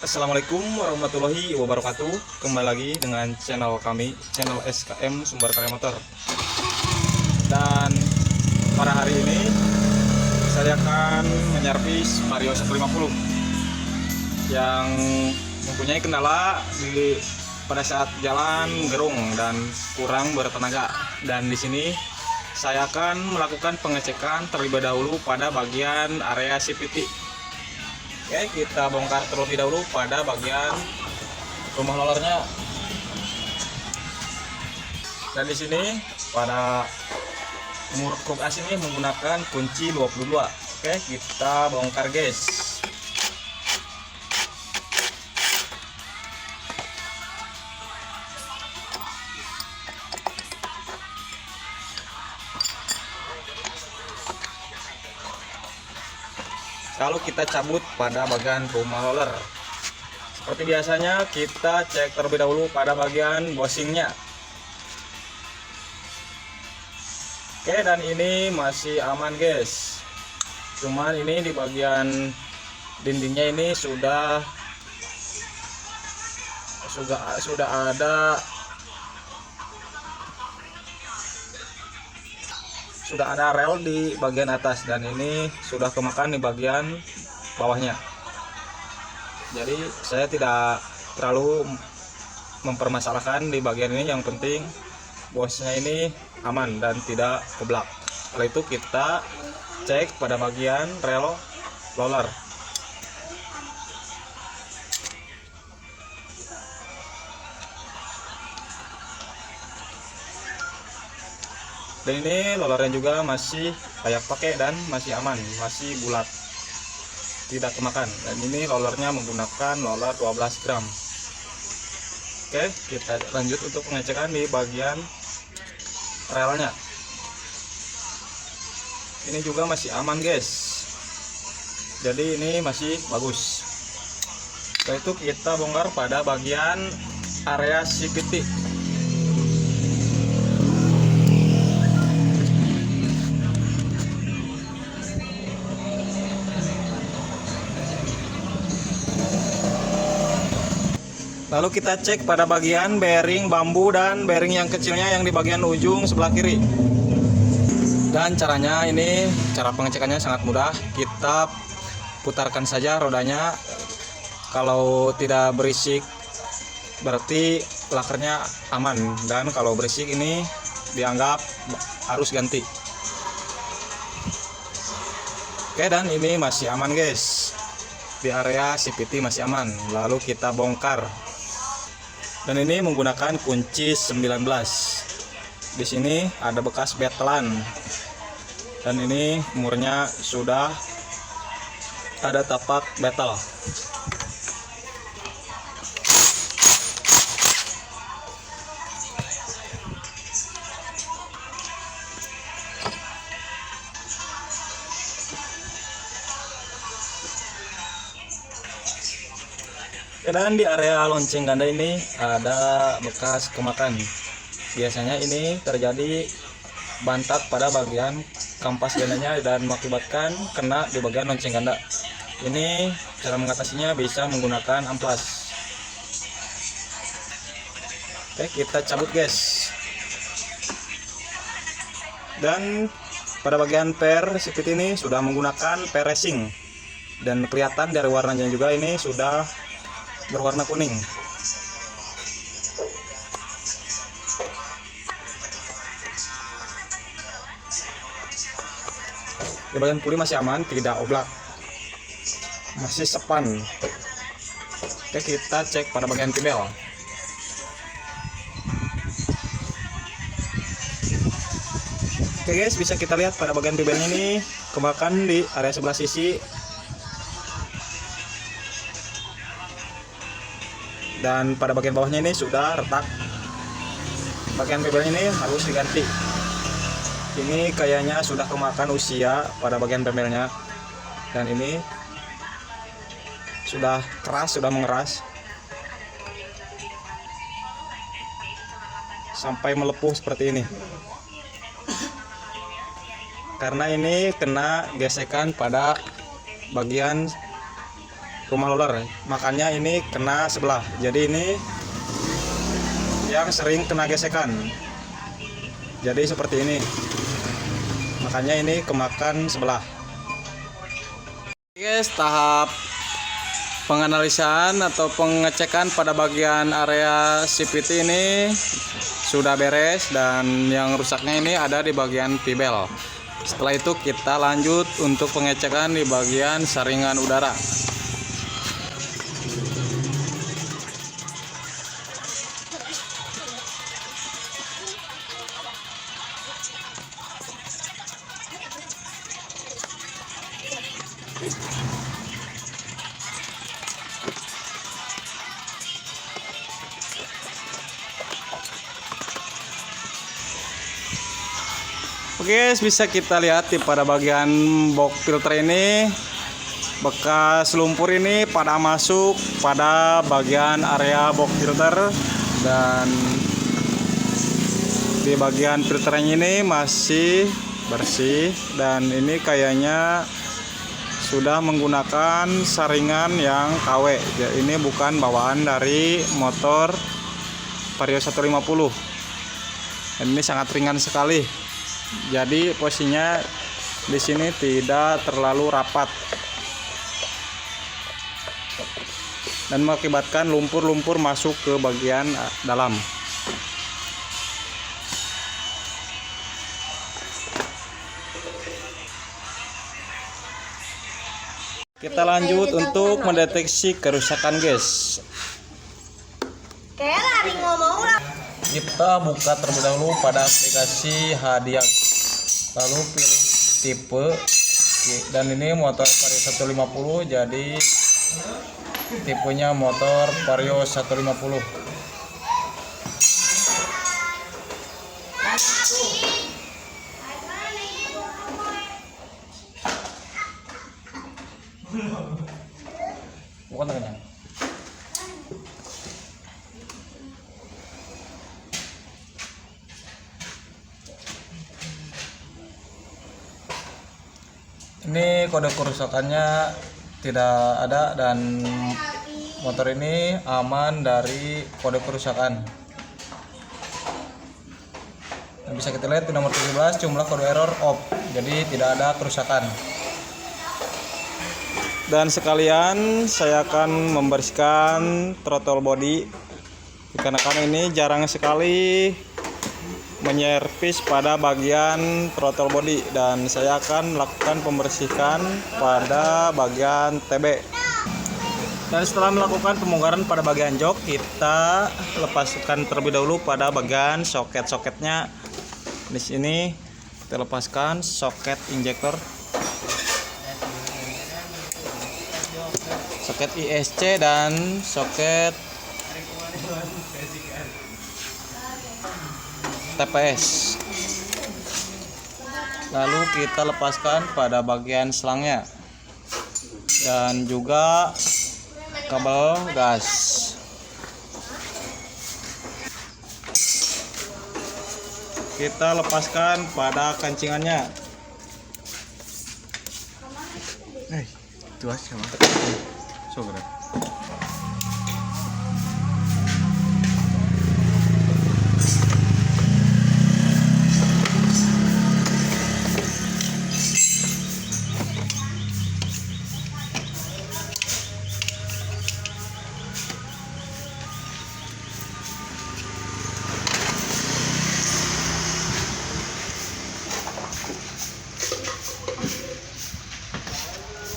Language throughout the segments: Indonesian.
Assalamualaikum warahmatullahi wabarakatuh. Kembali lagi dengan channel kami, channel SKM Sumber Karya Motor. Dan pada hari ini saya akan menyervis Vario 150 yang mempunyai kendala pada saat jalan gerung dan kurang bertenaga. Dan di sini saya akan melakukan pengecekan terlebih dahulu pada bagian area CVT. Oke, kita bongkar terlebih dahulu pada bagian rumah rollernya. Dan di sini pada muruk as ini menggunakan kunci 22. Oke, kita bongkar guys. Lalu kita cabut pada bagian rumah roller. Seperti biasanya kita cek terlebih dahulu pada bagian bushingnya. Oke, dan ini masih aman guys. Cuman ini di bagian dindingnya ini sudah ada rel di bagian atas, dan ini sudah kemakan di bagian bawahnya. Jadi saya tidak terlalu mempermasalahkan di bagian ini. Yang penting bosnya ini aman dan tidak keblak. Setelah itu kita cek pada bagian rel roller. Dan ini rollernya juga masih layak pakai dan masih aman, masih bulat, tidak kemakan. Dan ini rollernya menggunakan roller 12 gram. Oke, kita lanjut untuk pengecekan di bagian relnya. Ini juga masih aman guys, jadi ini masih bagus. Setelah itu kita bongkar pada bagian area CVT. Lalu kita cek pada bagian bearing bambu dan bearing yang kecilnya yang di bagian ujung sebelah kiri. Dan caranya ini, cara pengecekannya sangat mudah. Kita putarkan saja rodanya. Kalau tidak berisik berarti lakernya aman, dan kalau berisik ini dianggap harus ganti. Oke, dan ini masih aman guys. Di area CVT masih aman. Lalu kita bongkar. Dan ini menggunakan kunci 19. Di sini ada bekas betelan. Dan ini murnya sudah ada tapak betel. Dan di area lonceng ganda ini ada bekas kemakan. Biasanya ini terjadi bantat pada bagian kampas gandanya dan mengakibatkan kena di bagian lonceng ganda. Ini cara mengatasinya bisa menggunakan amplas. Oke, kita cabut guys. Dan pada bagian per CVT ini sudah menggunakan per racing, dan kelihatan dari warnanya juga ini sudah berwarna kuning. Di bagian puli masih aman, tidak oblak, masih sepan. Oke, kita cek pada bagian tibel. Oke guys, bisa kita lihat pada bagian tibelnya ini kemakan di area sebelah sisi. Dan pada bagian bawahnya ini sudah retak. Bagian pebelnya ini harus diganti. Ini kayaknya sudah kemakan usia pada bagian pebelnya. Dan ini sudah keras, sudah mengeras sampai melepuh seperti ini. Karena ini kena gesekan pada bagian rumah roller, makanya ini kena sebelah. Jadi ini yang sering kena gesekan, jadi seperti ini, makanya ini kemakan sebelah. Guys, tahap penganalisaan atau pengecekan pada bagian area CVT ini sudah beres, dan yang rusaknya ini ada di bagian P-belt. Setelah itu kita lanjut untuk pengecekan di bagian saringan udara. Oke, bisa kita lihat di pada bagian box filter ini, bekas lumpur ini pada masuk pada bagian area box filter, dan di bagian filternya ini masih bersih, dan ini kayaknya sudah menggunakan saringan yang KW. Ya, ini bukan bawaan dari motor Vario 150. Dan ini sangat ringan sekali. Jadi posisinya di sini tidak terlalu rapat dan mengakibatkan lumpur-lumpur masuk ke bagian dalam. Kita lanjut untuk mendeteksi kerusakan, guys. Kayak lari ngomong lah. Kita buka terlebih dahulu pada aplikasi Hadiah, lalu pilih tipe, dan ini motor Vario 150, jadi tipenya motor Vario 150. Bukan tengahnya. Ini kode kerusakannya tidak ada, dan motor ini aman dari kode kerusakan. Dan bisa kita lihat di nomor 17 jumlah kode error off, jadi tidak ada kerusakan. Dan sekalian saya akan membersihkan throttle body, dikarenakan ini jarang sekali menyervis pada bagian throttle body, dan saya akan melakukan pembersihan pada bagian TB. Dan setelah melakukan pembongkaran pada bagian jok, kita lepaskan terlebih dahulu pada bagian soket-soketnya. Di sini kita lepaskan soket injektor, soket ISC, dan soket TPS. Lalu kita lepaskan pada bagian selangnya dan juga kabel gas. Kita lepaskan pada kancingannya. Itu aja mah. Sobat.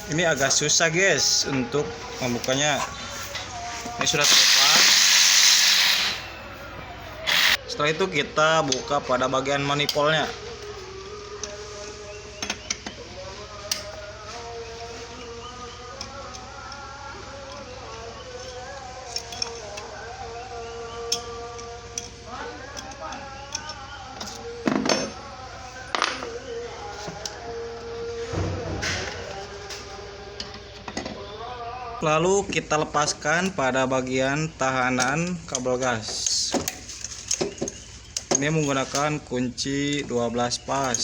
Ini agak susah, guys, untuk membukanya. Ini sudah terlepas. Setelah itu kita buka pada bagian manifoldnya. Lalu kita lepaskan pada bagian tahanan kabel gas. Ini menggunakan kunci 12 pas.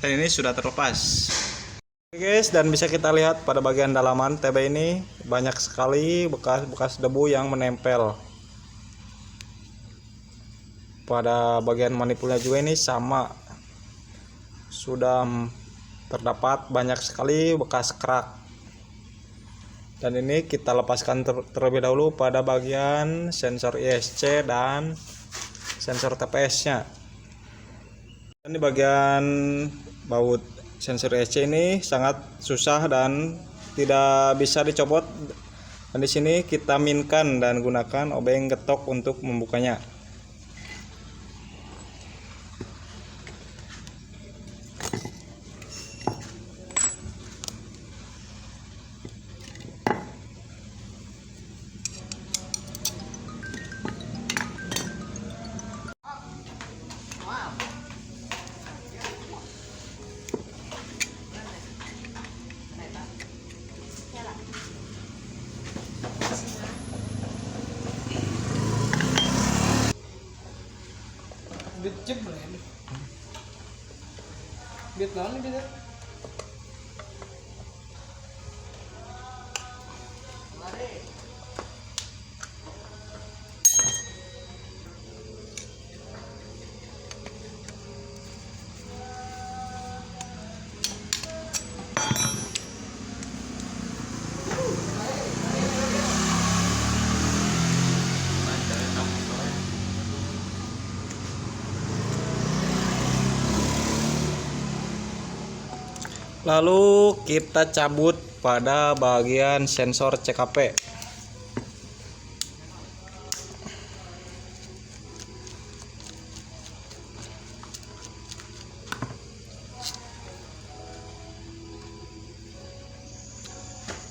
dan ini sudah terlepas. Oke guys, dan bisa kita lihat pada bagian dalaman TB ini banyak sekali bekas-bekas debu yang menempel. Pada bagian manipulnya juga ini sama, sudah terdapat banyak sekali bekas kerak. Dan ini kita lepaskan terlebih dahulu pada bagian sensor ISC dan sensor TPS nya. Dan di bagian baut sensor ISC ini sangat susah dan tidak bisa dicopot. Dan di sini kita minkan dan gunakan obeng getok untuk membukanya. Biết chip rồi em. Biết nói đi biết đấy. Lalu kita cabut pada bagian sensor CKP.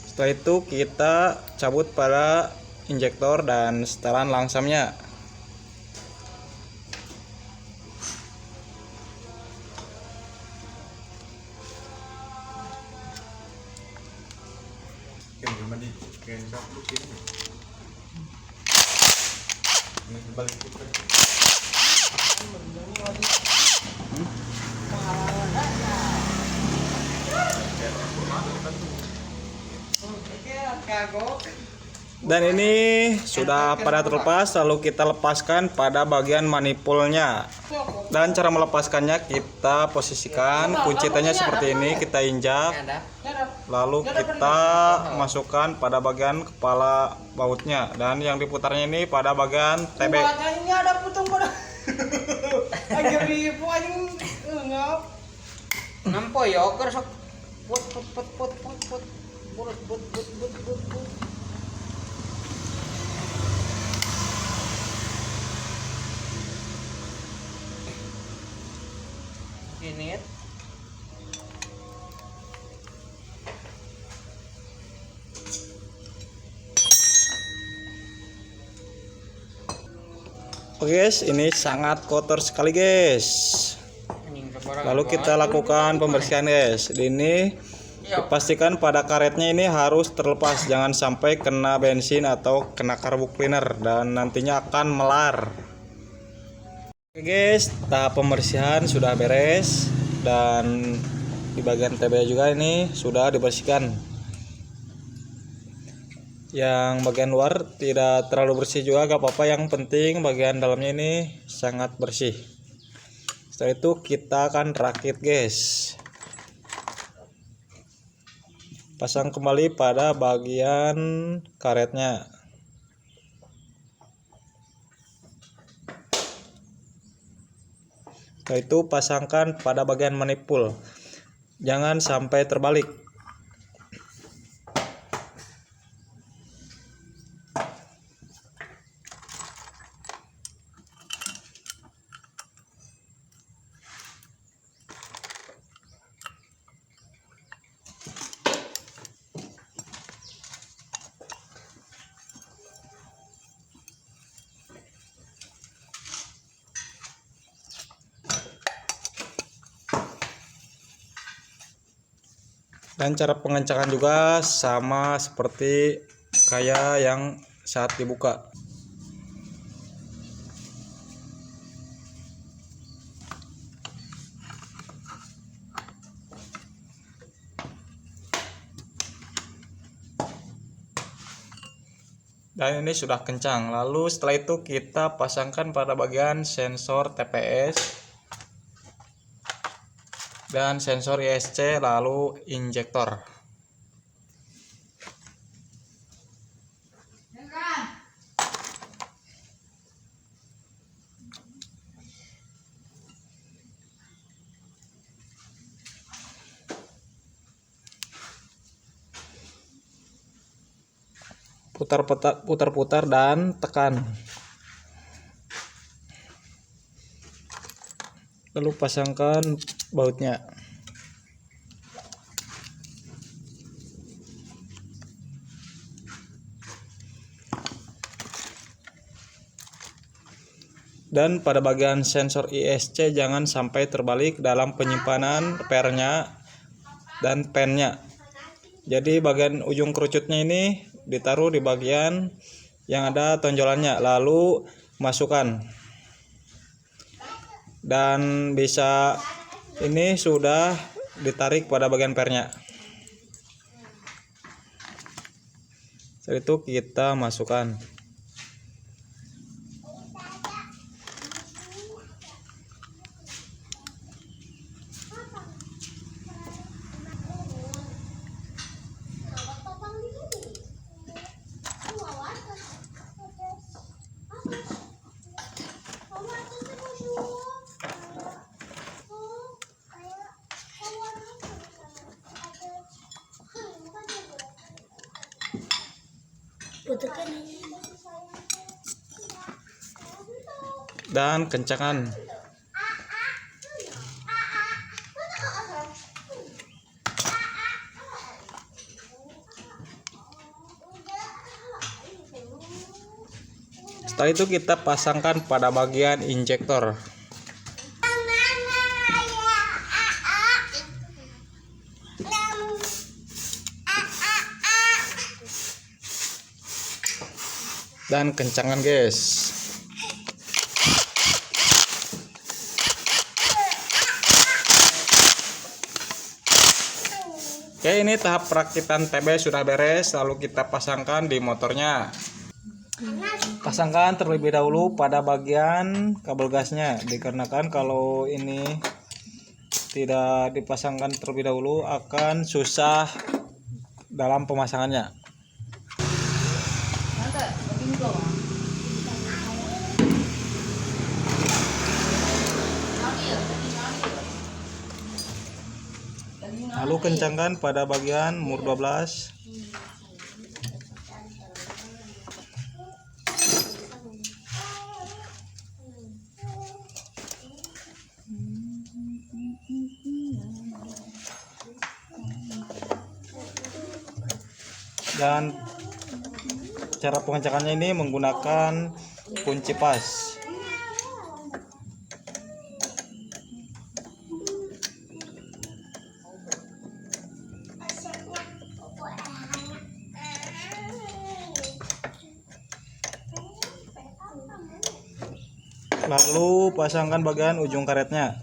Setelah itu kita cabut pada injektor dan setelan langsamnya. Dan ini sudah pada terlepas, lalu kita lepaskan pada bagian manipulnya. Dan cara melepaskannya kita posisikan kunci T-nya seperti ini, kita injak, lalu kita masukkan pada bagian kepala bautnya, dan yang diputarnya ini pada bagian TB. Ini ada putung pada. Agar ribu anjing ngap. Nampo ya oker sok put. But. Ini Oke guys, ini sangat kotor sekali guys. Lalu kita lakukan pembersihan guys. Ini dipastikan pada karetnya ini harus terlepas, jangan sampai kena bensin atau kena carbo cleaner dan nantinya akan melar. Oke guys, tahap pembersihan sudah beres dan di bagian TB juga ini sudah dibersihkan. Yang bagian luar tidak terlalu bersih juga gak apa-apa, yang penting bagian dalamnya ini sangat bersih. Setelah itu kita akan rakit guys. Pasang kembali pada bagian karetnya. Setelah itu pasangkan pada bagian manipul, jangan sampai terbalik. Dan cara pengencakan juga sama seperti kayak yang saat dibuka. Dan ini sudah kencang. Lalu setelah itu kita pasangkan pada bagian sensor TPS dan sensor ISC, lalu injektor. Putar-putar dan tekan. Lalu pasangkan bautnya. Dan pada bagian sensor ISC jangan sampai terbalik dalam penyimpanan pernya dan pennya. Jadi bagian ujung kerucutnya ini ditaruh di bagian yang ada tonjolannya, lalu masukkan. Dan bisa ini sudah ditarik pada bagian pernya. Setelah itu kita masukkan. Dan kencangkan. Setelah itu kita pasangkan pada bagian injektor. Dan kencangkan, guys. Oke, ini tahap perakitan TB sudah beres. Lalu kita pasangkan di motornya. Pasangkan terlebih dahulu pada bagian kabel gasnya, dikarenakan kalau ini tidak dipasangkan terlebih dahulu akan susah dalam pemasangannya. Lalu kencangkan pada bagian mur 12. Dan cara pengencakannya ini menggunakan kunci pas. Lalu pasangkan bagian ujung karetnya.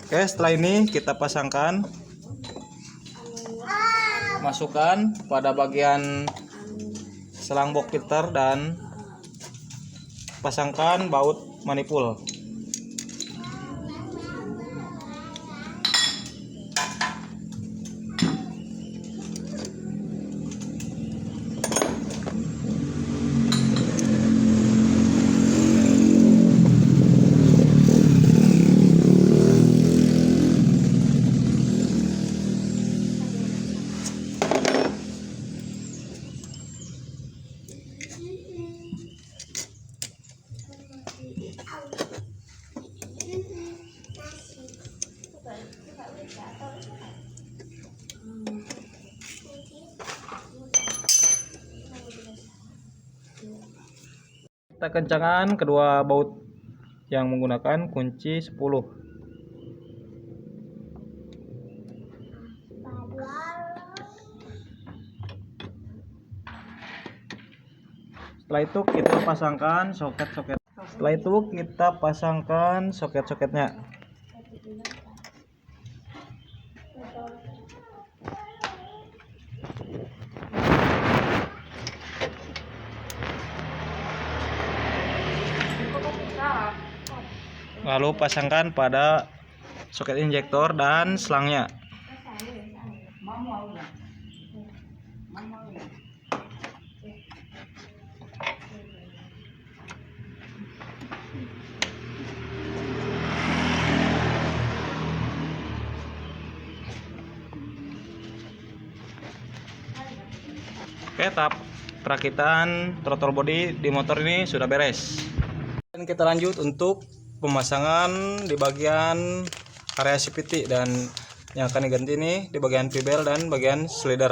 Oke, setelah ini kita pasangkan, masukkan pada bagian selang box filter dan pasangkan baut manifold. Kita kencangkan kedua baut yang menggunakan kunci 10. Setelah itu kita pasangkan soket-soket. Setelah itu kita pasangkan soket-soketnya. Lalu pasangkan pada soket injektor dan selangnya. Oke, tahap perakitan throttle body di motor ini sudah beres. Dan kita lanjut untuk pemasangan di bagian area CVT, dan yang akan diganti ini di bagian V-belt dan bagian slider.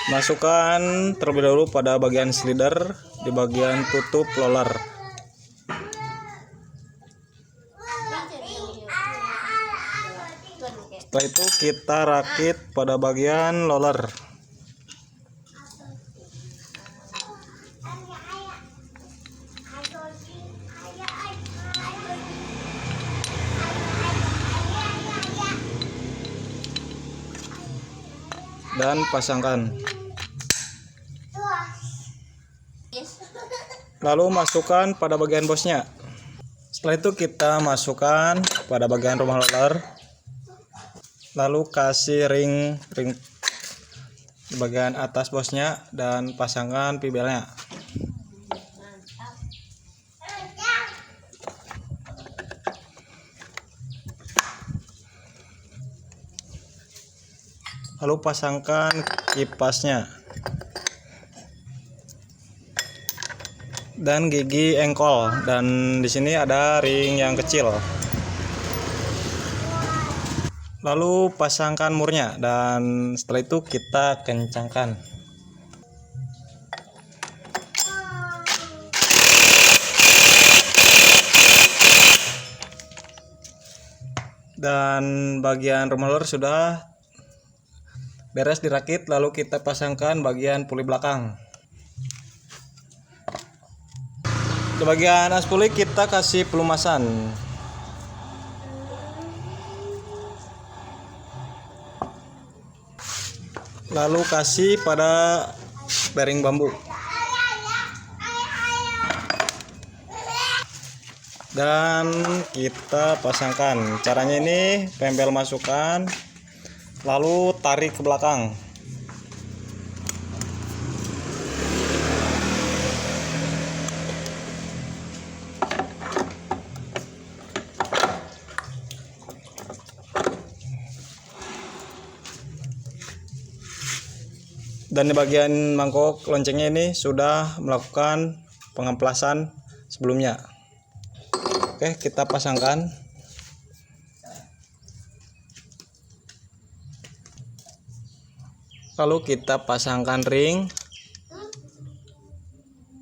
Masukkan terlebih dahulu pada bagian slider di bagian tutup roller. Setelah itu kita rakit pada bagian roller. Dan pasangkan. Lalu masukkan pada bagian bosnya. Setelah itu kita masukkan pada bagian rumah roller. Lalu kasih ring di bagian atas bosnya dan pasangkan V-beltnya. Lalu pasangkan kipasnya dan gigi engkol, dan di sini ada ring yang kecil. Lalu pasangkan murnya, dan setelah itu kita kencangkan. Dan bagian roller sudah beres dirakit, lalu kita pasangkan bagian puli belakang. Di bagian as puli kita kasih pelumasan. Lalu kasih pada bearing bambu. Dan kita pasangkan. Caranya ini tempel masukkan, lalu tarik ke belakang. Dan di bagian mangkok loncengnya ini sudah melakukan pengemplasan sebelumnya. Oke, kita pasangkan. Lalu kita pasangkan ring.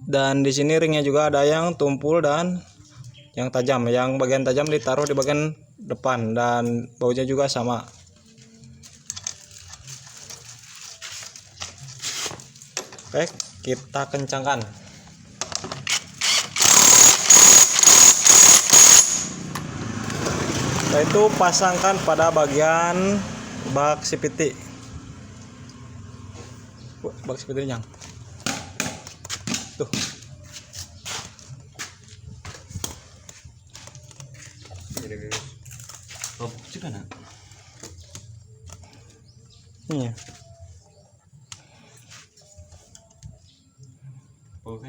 Dan di sini ringnya juga ada yang tumpul dan yang tajam. Yang bagian tajam ditaruh di bagian depan, dan baunya juga sama. Oke, kita kencangkan. Setelah itu pasangkan pada bagian bak CVT. Bak CVT yang tuh. Oh, juga nak. Iya. Oke.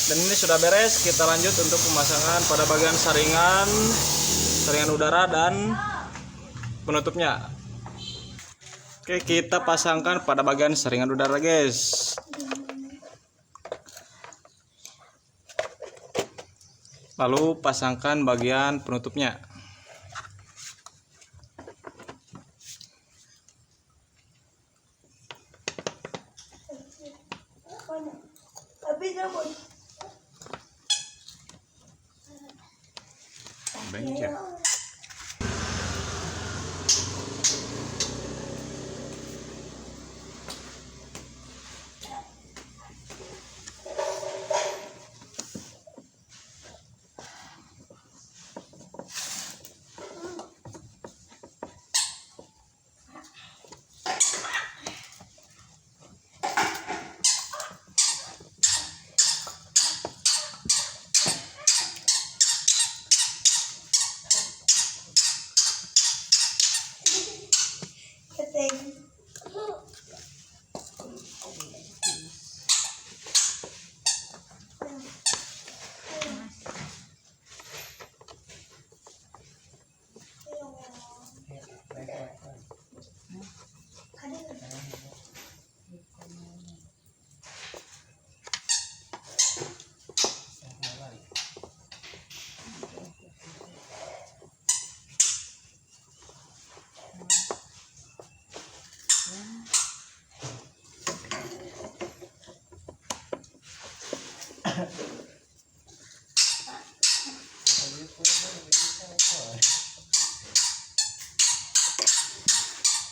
Dan ini sudah beres, kita lanjut untuk pemasangan pada bagian saringan saringan udara dan penutupnya. Oke, kita pasangkan pada bagian saringan udara, guys. Lalu pasangkan bagian penutupnya. Bengkel.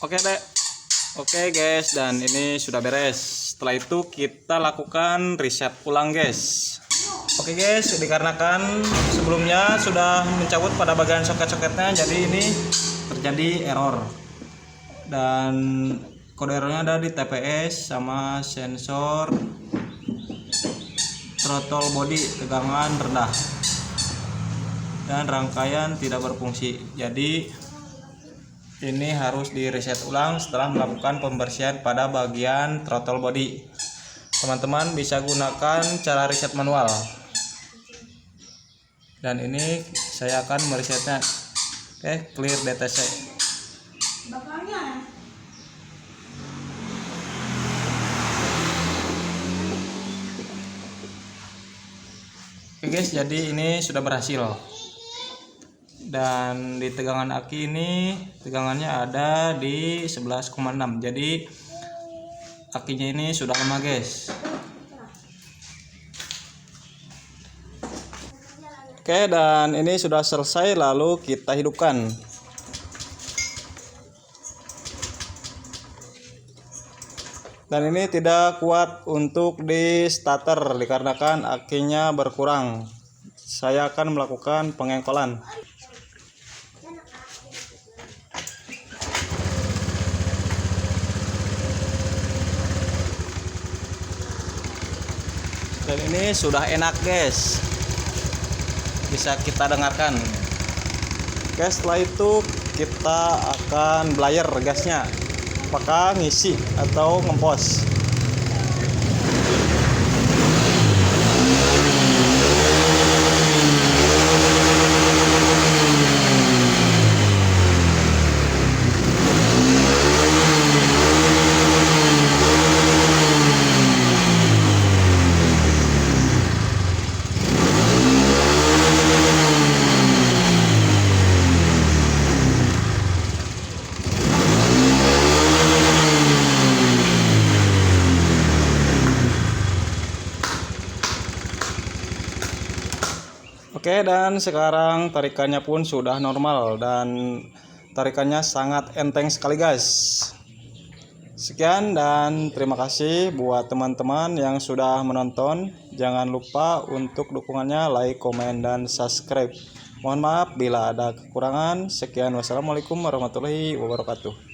Oke deh. Oke guys, dan ini sudah beres. Setelah itu kita lakukan reset ulang, guys. Oke guys, dikarenakan sebelumnya sudah mencabut pada bagian soket-soketnya, jadi ini terjadi error. Dan kode errornya ada di TPS sama sensor throttle body tegangan rendah dan rangkaian tidak berfungsi. Jadi ini harus di reset ulang setelah melakukan pembersihan pada bagian throttle body. Teman-teman bisa gunakan cara reset manual. Dan ini saya akan meresetnya. Oke, clear DTC. Oke guys, jadi ini sudah berhasil. Dan di tegangan aki ini tegangannya ada di 11,6. Jadi akinya ini sudah lama, guys. Oke, dan ini sudah selesai, lalu kita hidupkan. Dan ini tidak kuat untuk di starter dikarenakan akinya berkurang. Saya akan melakukan pengengkolan. Dan ini sudah enak, guys. Bisa kita dengarkan. Oke, setelah itu kita akan blayer gasnya. Apakah ngisi atau ngempos? Oke, dan sekarang tarikannya pun sudah normal dan tarikannya sangat enteng sekali, guys. Sekian dan terima kasih buat teman-teman yang sudah menonton. Jangan lupa untuk dukungannya, like, komen, dan subscribe. Mohon maaf bila ada kekurangan. Sekian, wassalamualaikum warahmatullahi wabarakatuh.